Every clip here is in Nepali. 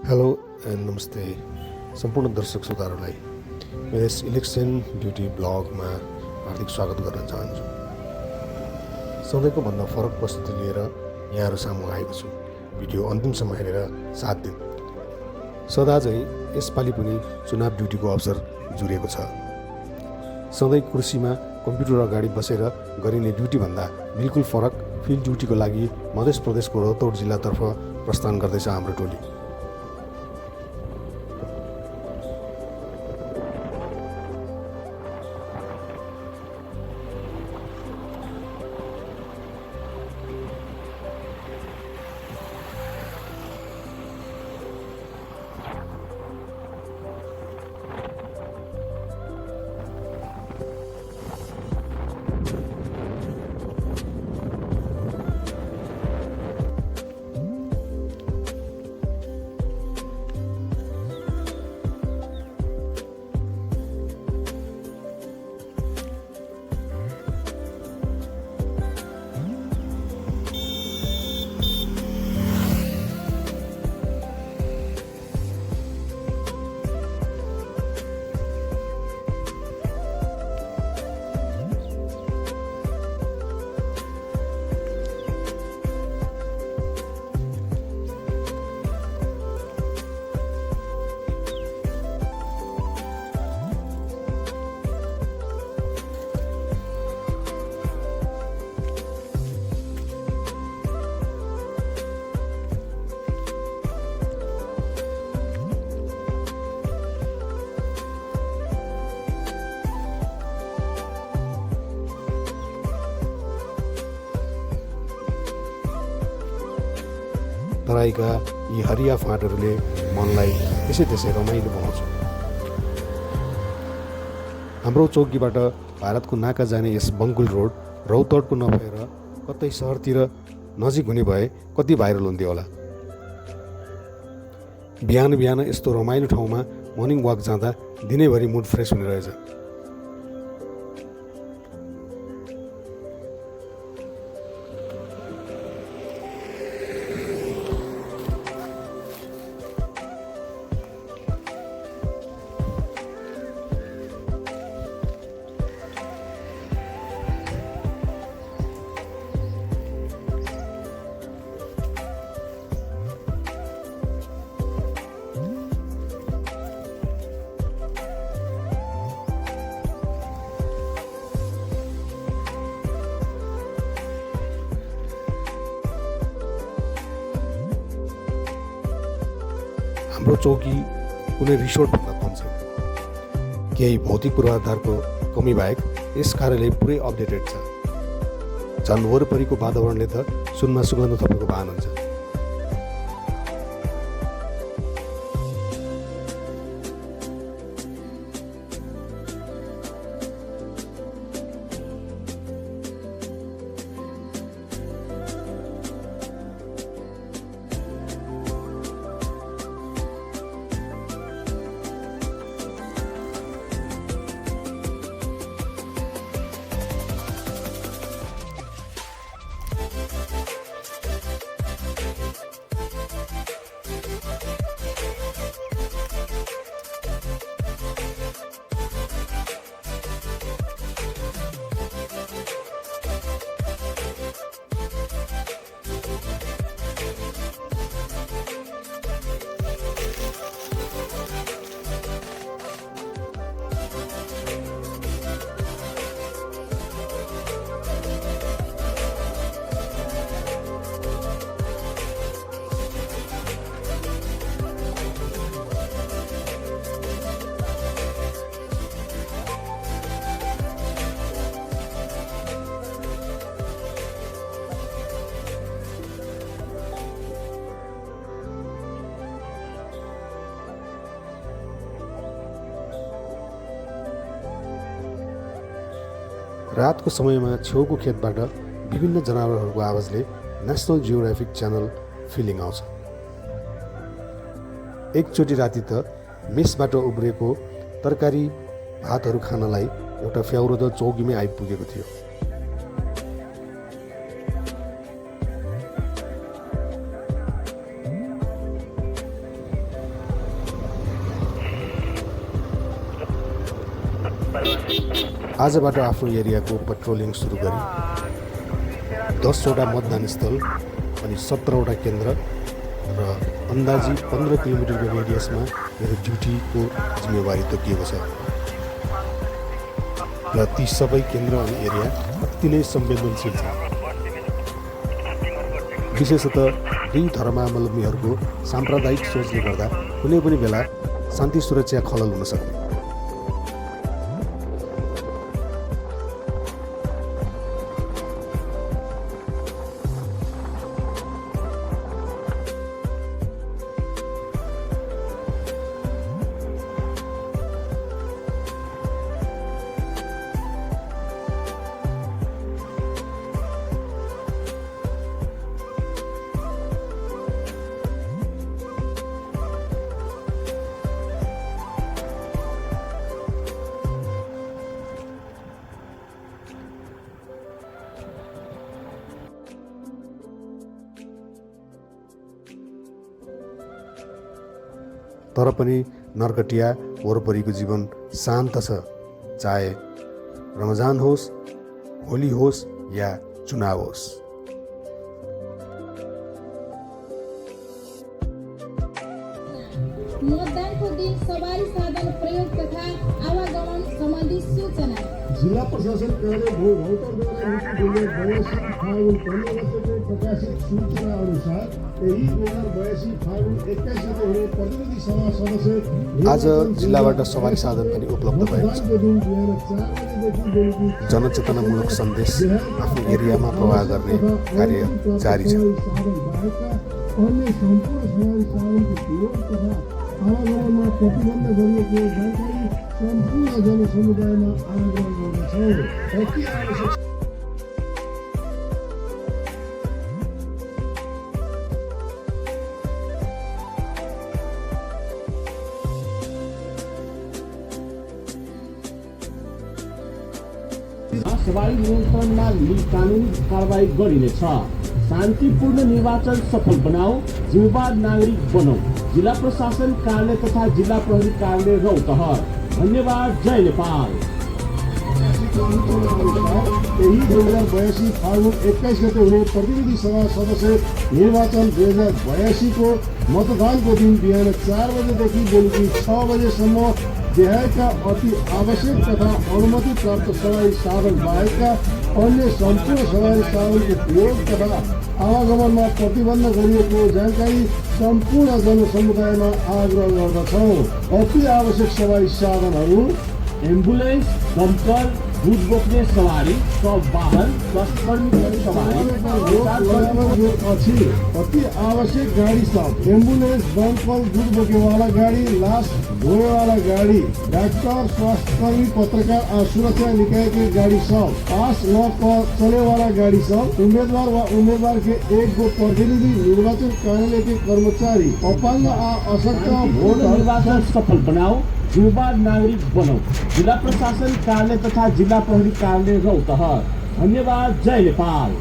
हेलो एन्ड नमस्ते सम्पूर्ण दर्शक श्रोताहरूलाई मेरो यस इलेक्सन ड्युटी ब्लगमा हार्दिक स्वागत गर्न चाहन्छु। सधैँको भन्दा फरक प्रस्तुति लिएर यहाँहरू सामु आएको छु। भिडियो अन्तिमसम्म हेरेर साथ दिन। सदा झैँ यसपालि पनि चुनाव ड्युटीको अवसर जुरेको छ। सधैँ कुर्सीमा कम्प्युटर अगाडि बसेर गरिने ड्युटीभन्दा बिल्कुल फरक फिल्ड ड्युटीको लागि मध्य प्रदेशको रतौड जिल्लातर्फ प्रस्थान गर्दैछ हाम्रो टोली। तराईका यी हरिया फाँटहरूले मनलाई त्यसै रमाइलो बनाउँछ। हाम्रो चौकीबाट भारतको नाका जाने यस बङ्कुल रोड रौतडको नभएर कतै सहरतिर नजिक हुने भए कति भाइरल हुन्थ्यो होला। बिहान बिहान यस्तो रमाइलो ठाउँमा मर्निङ वाक जाँदा दिनैभरि मुड फ्रेस हुने रहेछ। हाम्रो चौकी कुनै रिसोर्टभन्दा कम छैन। केही भौतिक पूर्वाधारको कमी बाहेक यस कार्यालय पुरै अपडेटेड छ। झन् वरिपरिको वातावरणले त सुनमा सुगन्ध थपेको भान हुन्छ। रातको समयमा छेउको खेतबाट विभिन्न जनावरहरूको आवाजले नेसनल जियोग्राफिक च्यानल फिलिङ आउँछ। एकचोटि राति त मेसबाट उब्रिएको तरकारी भातहरू खानलाई एउटा फ्याउरो त चौकीमै आइपुगेको थियो। आजबाट आफ्नो एरियाको पेट्रोलिङ सुरु गरी 10वटा मतदान स्थल अनि 17वटा केन्द्र र अन्दाजी 15 किलोमिटरको रेडियसमा मेरो ड्युटीको जिम्मेवारी तोकिएको छ र ती सबै केन्द्र अनि एरिया अति नै संवेदनशील छ। विशेषतः दुई धर्मावलम्बीहरूको साम्प्रदायिक सोचले गर्दा कुनै पनि बेला शान्ति सुरक्षा खलल हुन सक्ने। तर पनि नरकटिया वरपरिको जीवन शान्त छ, चाहे रमजान होस्, होली होस् या चुनाव होस्। मतदानको दिन सवारी साधन प्रयोग तथा आवागमन सम्बन्धी सूचना। जिला प्रशासन कार्यालय भौतरद्वारा नीति 2082 फागुन 15 गतेको प्रकाशित सूचना अनुसार यही 2082 फागुन 21 गते हुने प्रतिनिधि सभा सदस्य आज जिल्लाबाट सवारी साधन पनि उपलब्ध भएको छ। जनचेतनामूलक सन्देश आफ्नो एरियामा प्रवाह गर्ने कार्य जारी छ। अन्य सम्पूर्ण सवारी साधनको प्रयोग तथा आवागमनमा प्रतिबन्ध गरिएको जानकारी सम्पूर्ण जनसमुदायमा आग्रह गर्दछौँ। अति आवश्यक सवारी नियन्त्रणमा कानुनी कारबाही गरिनेछ। शान्तिपूर्ण निर्वाचन सफल बनाऊ, जिम्मेवार नागरिक बनाऊ। जिल्ला प्रशासन कार्यालय तथा जिल्ला प्रहरी कार्यालय रौतहट। धन्यवाद। जय नेपाल। यही 2082 फागुन 21 गते हुने प्रतिनिधि सभा सदस्य निर्वाचन 2082 को मतदानको दिन बिहान 4 बजेदेखि बेलुकी 6 बजेसम्म देहायका अति आवश्यक तथा अनुमति प्राप्त सवारी साधन बाहेकका अन्य सम्पूर्ण सवारी साधनको प्रयोग तथा आवागमनमा प्रतिबन्ध गरिएको जानकारी सम्पूर्ण जनसमुदायमा आग्रह गर्दछौँ। अति आवश्यक सवारी साधनहरू एम्बुलेन्स, दमकल, दूध बोक्ने सवारी, सब वाहन, स्वास्थ्यकर्मी सवारी, अति आवश्यक गाडी सब एम्बुलेन्स, दमकल, दूध बोकेवाला गाडी, लाश ढोएवाला गाडी, डाक्टर, स्वास्थ्यकर्मी, पत्रकार और सुरक्षा निकाय के गाड़ी सब, पास न चले वाला गाड़ी सब, उम्मीदवार व उम्मीदवार के एक गो प्रतिनिधि, निर्वाचन कार्यालय के कर्मचारी, अपांग अशक्त वोट निर्वाचन सफल बनाओ, जिम्मेवार नागरिक बनो। जिला प्रशासन कार्यालय तथा जिला प्रहरी कार्यालय रौतहट। धन्यवाद। जय नेपाल।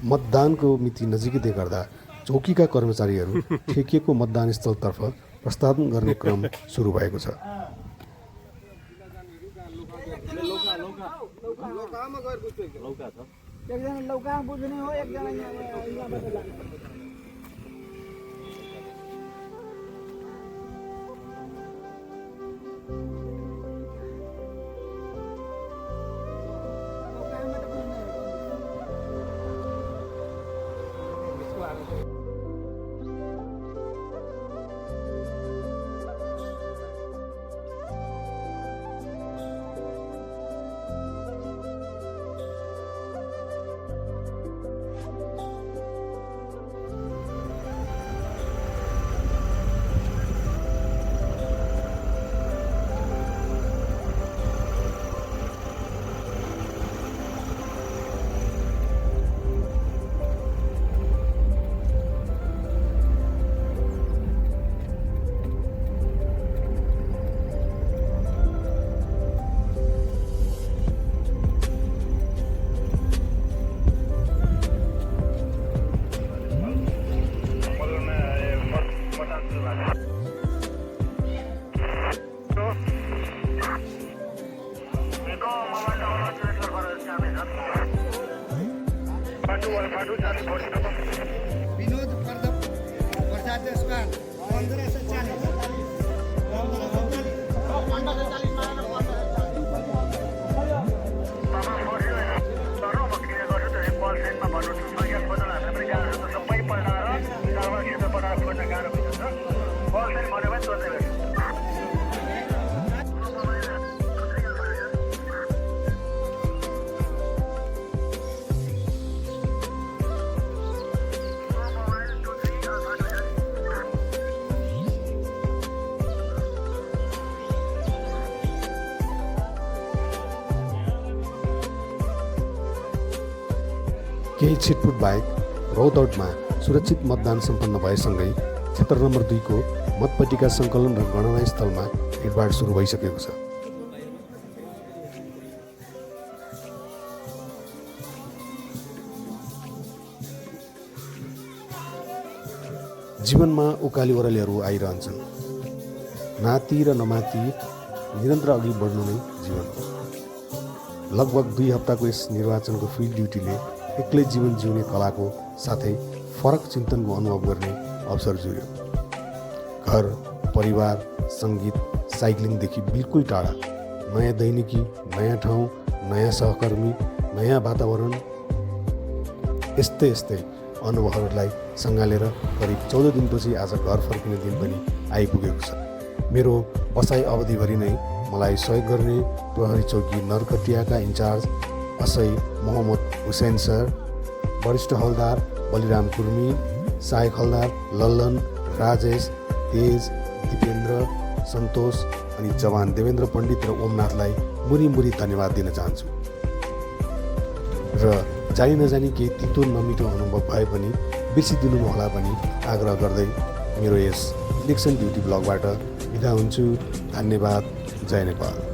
मतदानको मिति नजिकै गर्दा चौकीका कर्मचारीहरू ठेकिएको मतदान स्थलतर्फ प्रस्थान गर्ने क्रम सुरु भएको छ। विनोद प्रसाद देशपाल 1540 केही छिटपुट बाहेक रौतहटमा सुरक्षित मतदान सम्पन्न भएसँगै क्षेत्र नम्बर 2 को मतपट्टिका सङ्कलन र गणना स्थलमा हिडबाट सुरु भइसकेको छ। जीवनमा उकाली ओह्रालीहरू आइरहन्छन्। नाति र नमाति निरन्तर अघि बढ्नु नै जीवन हो। लगभग 2 हप्ताको यस निर्वाचनको फिल्ड ड्युटीले एक्लै जीवन जिउने कलाको साथै फरक चिन्तनको अनुभव गर्ने अवसर जुर्यो। घर, परिवार, सङ्गीत, साइक्लिङदेखि बिल्कुल टाढा नयाँ दैनिकी, नयाँ ठाउँ, नयाँ सहकर्मी, नयाँ वातावरण, यस्तै अनुभवहरूलाई सँगालेर करिब 14 दिनपछि आज घर फर्किने दिन पनि आइपुगेको छ। मेरो बसाइ अवधिभरि नै मलाई सहयोग गर्ने प्रहरी चौकी नरकटियाका इन्चार्ज असै मोहम्मद हुसैन सर, वरिष्ठ हवलदार बलिराम कुर्मी, सहायक हवलदार लल्लन, राजेश, तेज, दिपेन्द्र, सन्तोष अनि जवान देवेन्द्र पण्डित र ओमनाथलाई मुरी धन्यवाद दिन चाहन्छु। र जानी नजानी केही तितो नमिठो अनुभव भए पनि बिर्सिदिनुहोला पनि आग्रह गर्दै मेरो यस इलेक्सन ड्युटी ब्लगबाट बिदा हुन्छु। धन्यवाद। जय नेपाल।